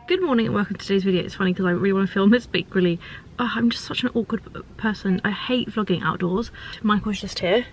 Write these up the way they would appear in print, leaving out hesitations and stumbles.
Good morning and welcome to today's video. It's funny because I really want to film this, but equally, I'm just such an awkward person. I hate vlogging outdoors. Michael's just here.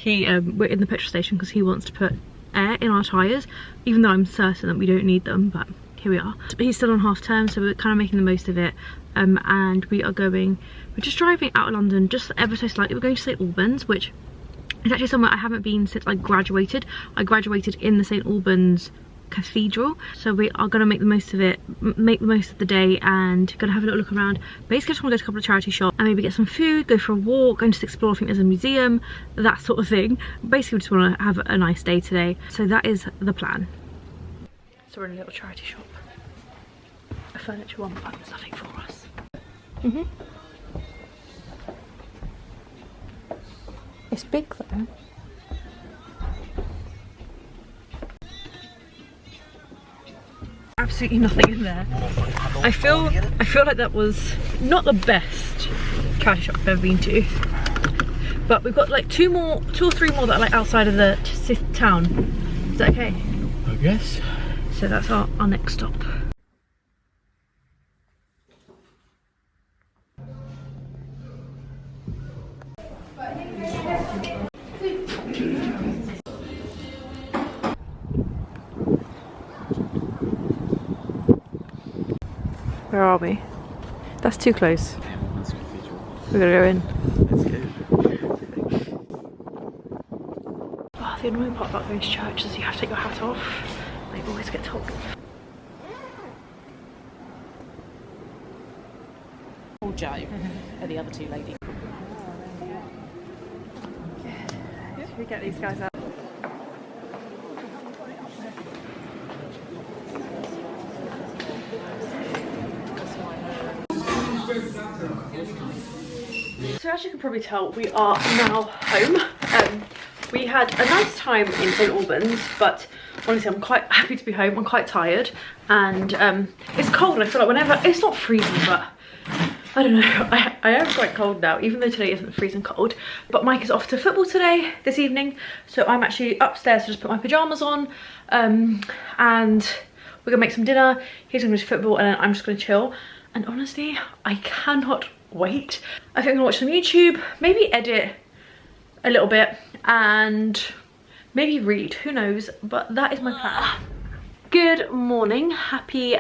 We're in the petrol station because he wants to put air in our tyres, even though I'm certain that we don't need them, but here we are. But he's still on half term, so we're kind of making the most of it. And we're just driving out of London just ever so slightly. We're going to St Albans, which is actually somewhere I haven't been since I graduated. I graduated in the St Albans Cathedral, so we are going to make the most of it, make the most of the day, and gonna have a little look around. Basically, I just want to go to a couple of charity shops and maybe get some food, go for a walk, and just explore. I think there's a museum, that sort of thing. Basically, we just want to have a nice day today, so that is the plan. So we're in a little charity shop, a furniture one, but there's nothing for us. It's big though. Absolutely nothing in there. I feel like that was not the best charity shop I've ever been to, but we've got like two or three more that are like outside of the town. Is that okay? I guess. So that's our next stop. Where are we? That's too close. We're gonna go in. Let's go. Oh, the annoying part about going to church is you have to take your hat off. I always get told. Or Joe, and the other two ladies. Should we get these guys out? So as you can probably tell, we are now home. We had a nice time in St Albans, but honestly I'm quite happy to be home. I'm quite tired, and it's cold, and I feel like whenever, it's not freezing, but I don't know, I am quite cold now, even though today isn't freezing cold. But Mike is off to football today, this evening, so I'm actually upstairs to just put my pyjamas on, and we're gonna make some dinner. He's gonna go to football, and then I'm just gonna chill. And honestly, I cannot wait. I think I'm gonna watch some YouTube, maybe edit a little bit, and maybe read, who knows, but that is my plan. Good morning, happy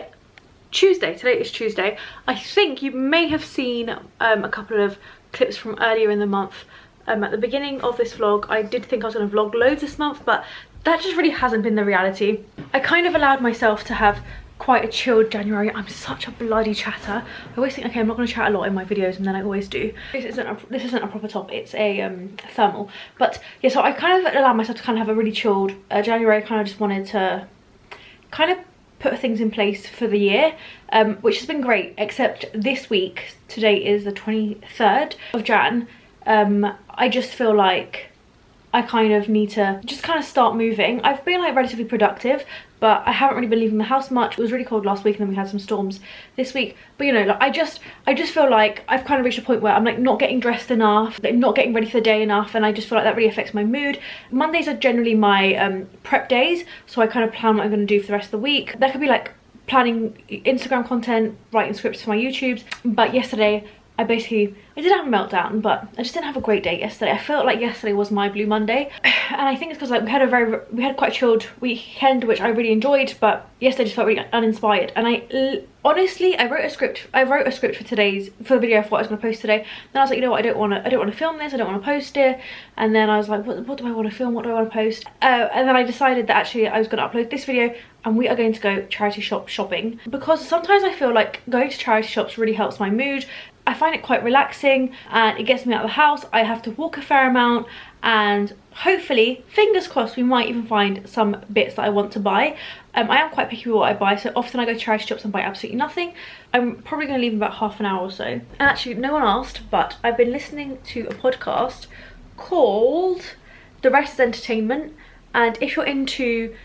Tuesday. Today is Tuesday. I think you may have seen a couple of clips from earlier in the month. At the beginning of this vlog, I did think I was gonna vlog loads this month, but that just really hasn't been the reality. I kind of allowed myself to have quite a chilled January. I'm such a bloody chatter. I always think, okay, I'm not going to chat a lot in my videos, and then I always do. This isn't a proper top, it's a thermal. But yeah, so I kind of allowed myself to kind of have a really chilled January. I kind of just wanted to kind of put things in place for the year, which has been great, except this week, today is the 23rd of Jan, I just feel like I kind of need to just kind of start moving. I've been like relatively productive, but I haven't really been leaving the house much. It was really cold last week, and then we had some storms this week. But you know, like I just feel like I've kind of reached a point where I'm like not getting dressed enough, like not getting ready for the day enough, and I just feel like that really affects my mood. Mondays are generally my prep days, so I kind of plan what I'm going to do for the rest of the week. That could be like planning Instagram content, writing scripts for my YouTubes. But yesterday, I did have a meltdown, but I just didn't have a great day yesterday. I felt like yesterday was my blue Monday, and I think it's because like we had quite a chilled weekend, which I really enjoyed, but yesterday just felt really uninspired. And honestly, I wrote a script for the video for what I was going to post today. Then I was like, you know what, I don't want to film this, I don't want to post it. And then I was like, what do I want to film, what do I want to post? And then I decided that actually I was going to upload this video, and we are going to go charity shopping, because sometimes I feel like going to charity shops really helps my mood. I find it quite relaxing, and it gets me out of the house. I have to walk a fair amount, and hopefully, fingers crossed, we might even find some bits that I want to buy. I am quite picky with what I buy, so often I go to charity shops and buy absolutely nothing. I'm probably going to leave in about half an hour or so. And actually, no one asked, but I've been listening to a podcast called The Rest is Entertainment, and if you're into,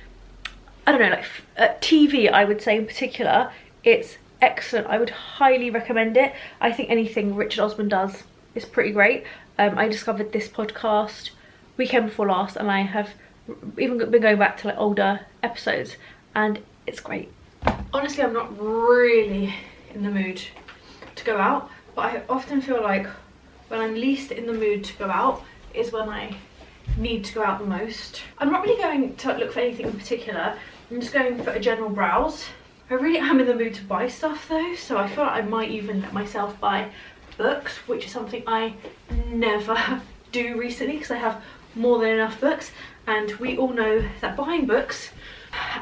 I don't know, like TV, I would say in particular, it's excellent. I would highly recommend it. I think anything Richard Osman does is pretty great. I discovered this podcast weekend before last, and I have even been going back to like older episodes, and it's great. Honestly, I'm not really in the mood to go out, but I often feel like when I'm least in the mood to go out is when I need to go out the most. I'm not really going to look for anything in particular. I'm just going for a general browse. I really am in the mood to buy stuff though, so I feel like I might even let myself buy books, which is something I never do recently because I have more than enough books, and we all know that buying books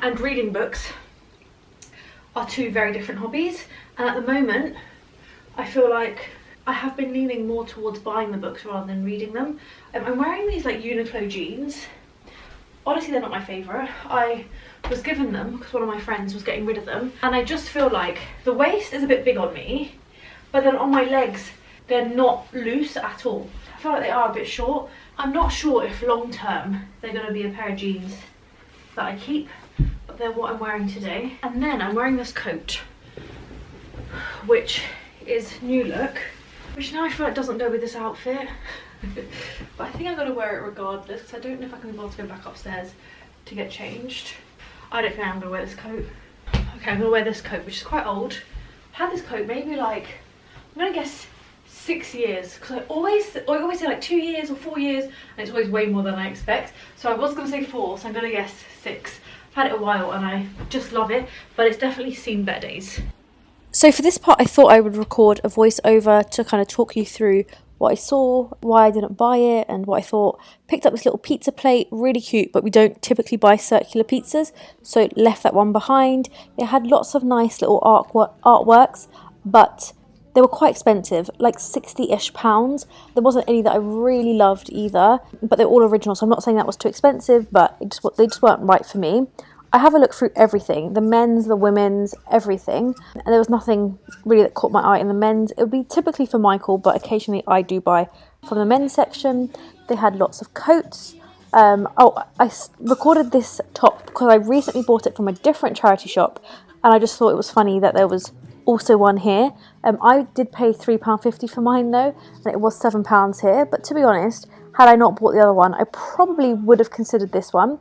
and reading books are two very different hobbies, and at the moment I feel like I have been leaning more towards buying the books rather than reading them. I'm wearing these like Uniqlo jeans. Honestly, they're not my favourite. I was given them because one of my friends was getting rid of them, and I just feel like the waist is a bit big on me, but then on my legs they're not loose at all. I feel like they are a bit short. I'm not sure if long term they're going to be a pair of jeans that I keep, but they're what I'm wearing today. And then I'm wearing this coat, which is new look, which now I feel like doesn't go with this outfit. But I think I'm going to wear it regardless because I don't know if I can be able to go back upstairs to get changed. I don't think I'm going to wear this coat. Okay, I'm going to wear this coat, which is quite old. I've had this coat maybe like, I'm going to guess 6 years, because I always say like 2 years or 4 years, and it's always way more than I expect. So I was going to say 4, so I'm going to guess 6. I've had it a while and I just love it, but it's definitely seen better days. So for this part I thought I would record a voiceover to kind of talk you through what I saw, why I didn't buy it, and what I thought. Picked up this little pizza plate, really cute, but we don't typically buy circular pizzas, so left that one behind. It had lots of nice little artworks, but they were quite expensive, like 60-ish pounds. There wasn't any that I really loved either, but they're all original, so I'm not saying that was too expensive, but they just weren't right for me. I have a look through everything, the men's, the women's, everything, and there was nothing really that caught my eye in the men's. It would be typically for Michael, but occasionally I do buy from the men's section. They had lots of coats. I recorded this top because I recently bought it from a different charity shop, and I just thought it was funny that there was also one here. I did pay £3.50 for mine though, and it was £7 here, but to be honest, had I not bought the other one, I probably would have considered this one.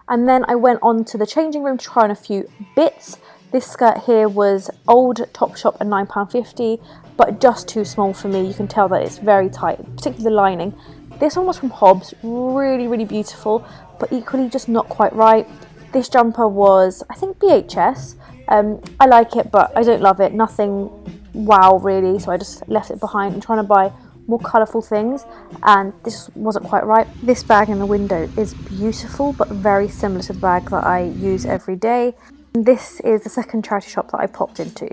And then I went on to the changing room to try on a few bits. This skirt here was old Topshop and £9.50, but just too small for me. You can tell that it's very tight, particularly the lining. This one was from Hobbs, really, really beautiful, but equally just not quite right. This jumper was, I think, BHS. I like it, but I don't love it. Nothing wow, really, so I just left it behind. I'm trying to buy more colourful things, and this wasn't quite right. This bag in the window is beautiful, but very similar to the bag that I use every day. And this is the second charity shop that I popped into.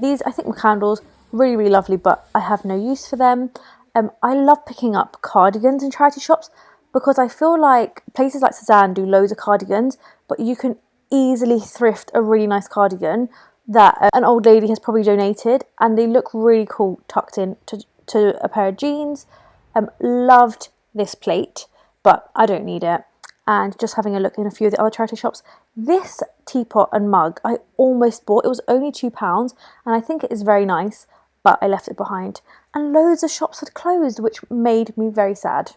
These, I think, were candles, really, really lovely, but I have no use for them. I love picking up cardigans in charity shops because I feel like places like Suzanne do loads of cardigans, but you can easily thrift a really nice cardigan that an old lady has probably donated, and they look really cool tucked in to a pair of jeans. Loved this plate, but I don't need it. And just having a look in a few of the other charity shops, this teapot and mug I almost bought. It was only £2, and I think it is very nice, but I left it behind. And loads of shops had closed, which made me very sad.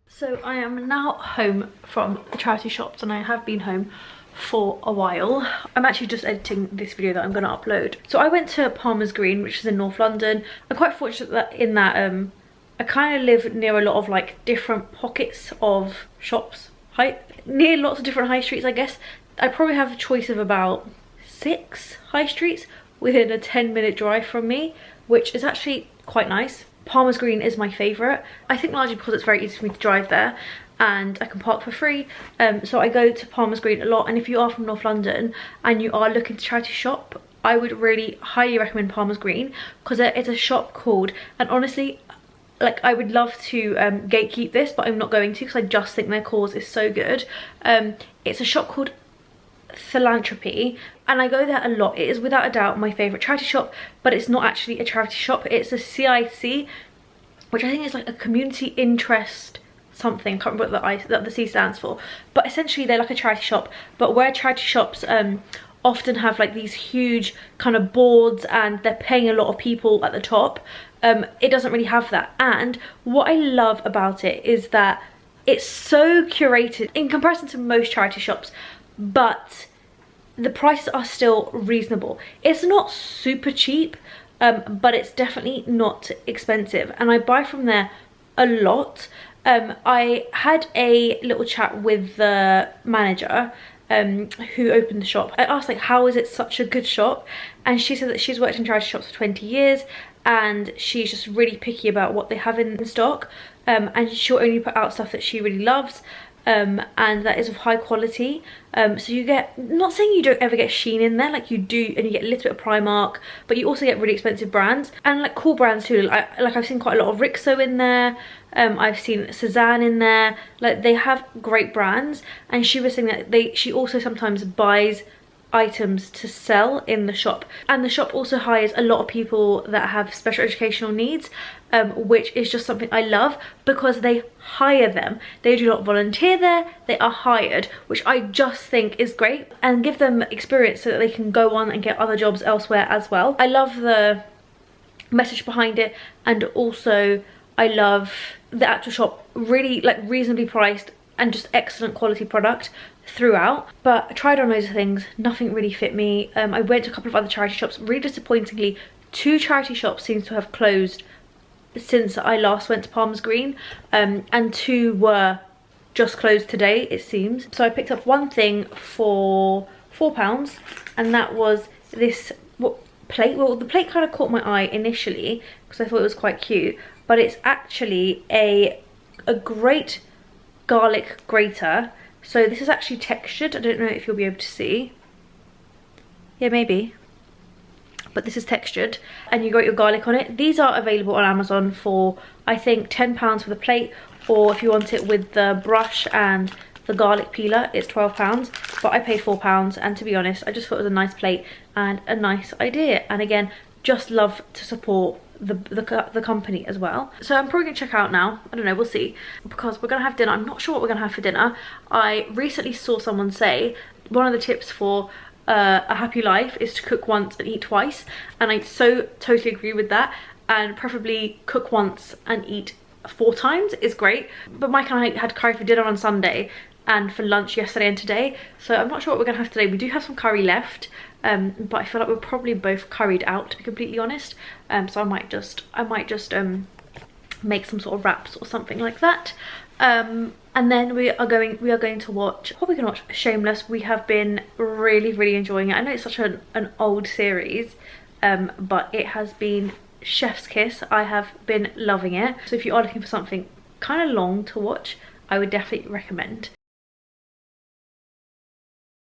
So I am now home from the charity shops, and I have been home for a while. I'm actually just editing this video that I'm going to upload. So I went to Palmer's Green, which is in North London. I'm quite fortunate that I kind of live near a lot of like different pockets of shops, near lots of different high streets, I guess. I probably have a choice of about 6 high streets within a 10-minute drive from me, which is actually quite nice. Palmer's Green is my favourite. I think largely because it's very easy for me to drive there, and I can park for free, so I go to Palmer's Green a lot. And if you are from North London and you are looking to charity shop, I would really highly recommend Palmer's Green, because it's a shop called, and honestly, like, I would love to gatekeep this, but I'm not going to because I just think their cause is so good. It's a shop called Philanthropy, and I go there a lot. It is without a doubt my favourite charity shop, but it's not actually a charity shop. It's a CIC, which I think is like a community interest something. I can't remember what the C stands for, but essentially they're like a charity shop, but where charity shops often have like these huge kind of boards and they're paying a lot of people at the top, it doesn't really have that. And what I love about it is that it's so curated in comparison to most charity shops, but the prices are still reasonable. It's not super cheap, but it's definitely not expensive, and I buy from there a lot. I had a little chat with the manager who opened the shop. I asked, like, how is it such a good shop? And she said that she's worked in charity shops for 20 years and she's just really picky about what they have in stock, and she'll only put out stuff that she really loves, and that is of high quality. So you get, not saying you don't ever get Shein in there, like you do, and you get a little bit of Primark, but you also get really expensive brands and like cool brands too. Like I've seen quite a lot of Rixo in there. I've seen Cezanne in there. Like, they have great brands, and she was saying that she also sometimes buys items to sell in the shop, and the shop also hires a lot of people that have special educational needs, which is just something I love, because they hire them. They do not volunteer there, they are hired, which I just think is great, and give them experience so that they can go on and get other jobs elsewhere as well. I love the message behind it, and also I love the actual shop, really like reasonably priced and just excellent quality product throughout. But I tried on loads of things, nothing really fit me. I went to a couple of other charity shops. Really disappointingly, 2 charity shops seem to have closed since I last went to Palms Green, and 2 were just closed today, it seems. So I picked up one thing for £4, and that was this plate. Well, the plate kind of caught my eye initially because I thought it was quite cute, but it's actually a great garlic grater. So this is actually textured. I don't know if you'll be able to see. Yeah, maybe. But this is textured, and you got your garlic on it. These are available on Amazon for, I think, £10 for the plate, or if you want it with the brush and the garlic peeler, it's £12. But I paid £4, and to be honest, I just thought it was a nice plate and a nice idea. And again, just love to support the company as well. So I'm probably gonna check out now. I don't know, we'll see, because we're gonna have dinner. I'm not sure what we're gonna have for dinner. I recently saw someone say one of the tips for a happy life is to cook once and eat twice, and I so totally agree with that. And preferably cook once and eat 4 times is great. But Mike and I had curry for dinner on Sunday and for lunch yesterday and today, so I'm not sure what we're gonna have today. We do have some curry left, but I feel like we're probably both curried out, to be completely honest. So I might just make some sort of wraps or something like that. And then we are going to watch, what are we gonna watch? Shameless. We have been really enjoying it. I know it's such an old series, but it has been chef's kiss. I have been loving it. So if you are looking for something kind of long to watch, I would definitely recommend